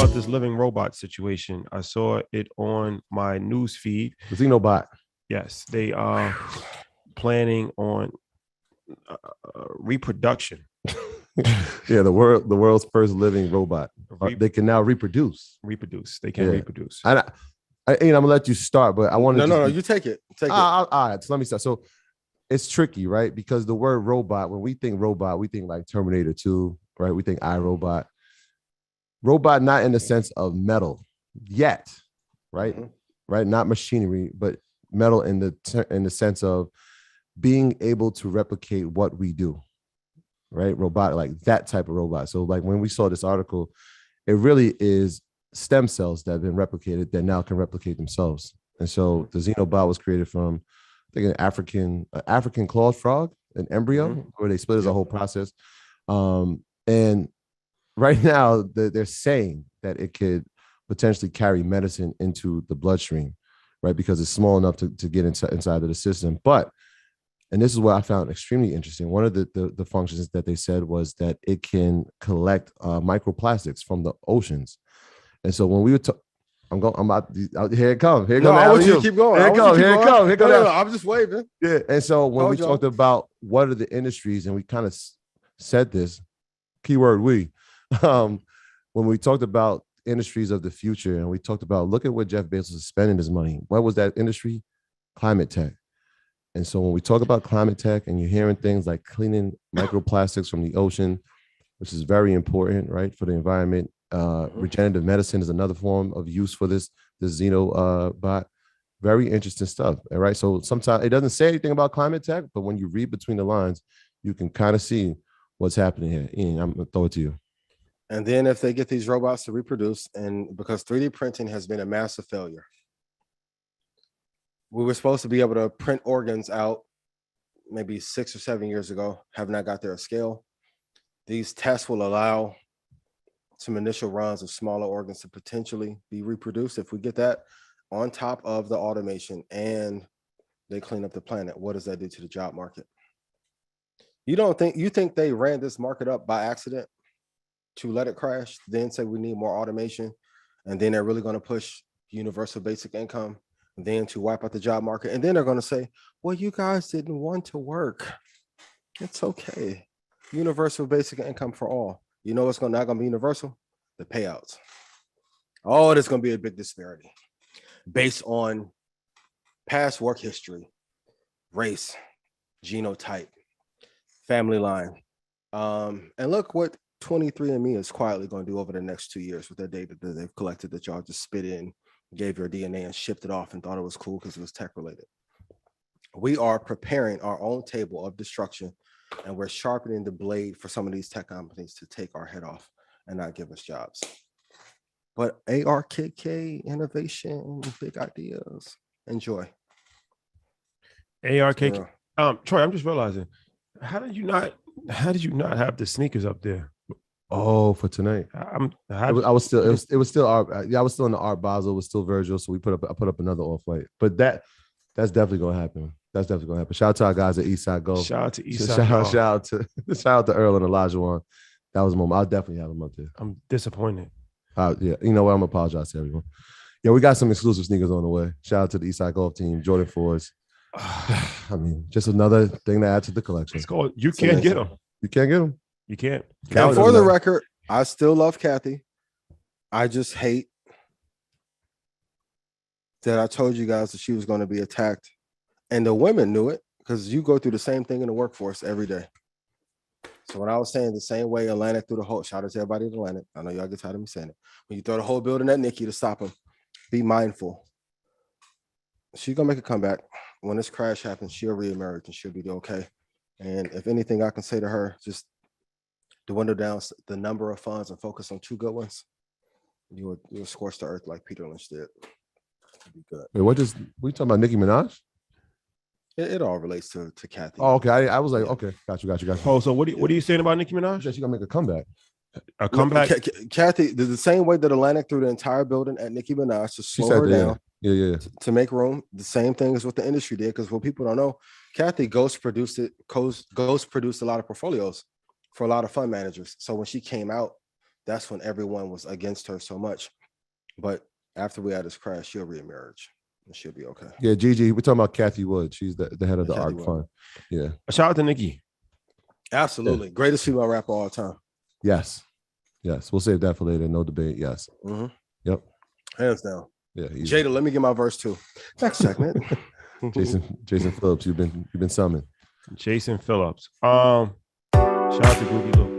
about this living robot situation. I saw it on my news feed. The Xenobot. Yes, they are planning on reproduction. Yeah, the world's first living robot. They can now reproduce. They can reproduce. I'm gonna let you start, but I want to. No, you take it. All right, so let me start. So it's tricky, right? Because the word robot, when we think robot, we think like Terminator 2, right? We think iRobot. Robot, not in the sense of metal yet, right? Mm-hmm. Right, not machinery, but metal in the sense of being able to replicate what we do, right? Robot, like that type of robot. So like when we saw this article, it really is stem cells that have been replicated that now can replicate themselves. And so the Xenobot was created from, I think, an African clawed frog, an embryo, where they split as a whole process. And right now they're saying that it could potentially carry medicine into the bloodstream, right? Because it's small enough to get inside of the system. But, and this is what I found extremely interesting, one of the functions that they said was that it can collect microplastics from the oceans. And so when we were I'm about to, here it comes. Here it comes. I want you to keep going. Here it comes. No, I'm just waving. Yeah. And so when we talked about what are the industries, and we kind of said this, keyword we, when we talked about industries of the future, and we talked about, look at what Jeff Bezos is spending his money. What was that industry? Climate tech. And so when we talk about climate tech and you're hearing things like cleaning microplastics from the ocean, which is very important, right, for the environment. Regenerative medicine is another form of use for this Xenobot. Very interesting stuff. All right. So sometimes it doesn't say anything about climate tech, but when you read between the lines, you can kind of see what's happening here. Ian, I'm gonna throw it to you. And then if they get these robots to reproduce, and because 3D printing has been a massive failure, we were supposed to be able to print organs out maybe 6 or 7 years ago, have not got there at scale. These tests will allow some initial runs of smaller organs to potentially be reproduced. If we get that on top of the automation and they clean up the planet, what does that do to the job market? You think they ran this market up by accident to let it crash, then say we need more automation, and then they're really going to push universal basic income, and then to wipe out the job market, and then they're going to say, well, you guys didn't want to work. It's okay. Universal basic income for all. You know what's not going to be universal? The payouts. Oh, there's going to be a big disparity based on past work history, race, genotype, family line. And look what 23andMe is quietly going to do over the next 2 years with their data that they've collected that y'all just spit in, gave your DNA and shipped it off and thought it was cool because it was tech related. We are preparing our own table of destruction, and we're sharpening the blade for some of these tech companies to take our head off and not give us jobs. But ARKK, innovation, big ideas. Enjoy. ARKK. Troy, I'm just realizing, how did you not have the sneakers up there? Oh, for tonight. I was still in the Art Basel, it was still Virgil, so I put up another off-white. But that's definitely gonna happen. Shout out to our guys at Eastside Golf. Shout out to Eastside. Shout out to Earl and Elijah Wan. That was a moment. I'll definitely have them up there. I'm disappointed. Yeah, you know what? I'm gonna apologize to everyone. Yeah, we got some exclusive sneakers on the way. Shout out to the Eastside Golf team, Jordan 4s. I mean, just another thing to add to the collection. You can't get them. You can't get them. You can't. And for the record, I still love Kathy. I just hate that I told you guys that she was going to be attacked. And the women knew it because you go through the same thing in the workforce every day. So when I was saying the same way Atlantic threw the whole, shout out to everybody in Atlantic. I know y'all get tired of me saying it. When you throw the whole building at Nikki to stop him, be mindful. She's going to make a comeback. When this crash happens, she'll reemerge and she'll be okay. And if anything I can say to her, just dwindle down the number of funds and focus on 2 good ones. You'll scorch the earth like Peter Lynch did. It'll be good. Wait, we talking about Nicki Minaj? It all relates to Kathy. Oh, okay. I was like, okay, got you. Oh, so what are you saying about Nicki Minaj? She's gonna make a comeback. A comeback? Kathy, the same way that Atlantic threw the entire building at Nicki Minaj to slow her down. Yeah. To make room. The same thing as what the industry did, because what people don't know, Kathy ghost produced a lot of portfolios for a lot of fund managers. So when she came out that's when everyone was against her so much. But after we had this crash, she'll reemerge and she'll be okay. Yeah, Gigi, we're talking about Kathy Wood. She's the head of the Kathy ARC Wood. Fund. Yeah. Shout out to Nikki. Absolutely. Greatest female rapper all time. Yes. Yes. We'll save that for later. No debate. Yes. Mhm. Yep. Hands down. Yeah. easy. Jada, let me get my verse too. Next segment. Jason Phillips, you've been summoned. Jason Phillips. Shout out to Googie Lou.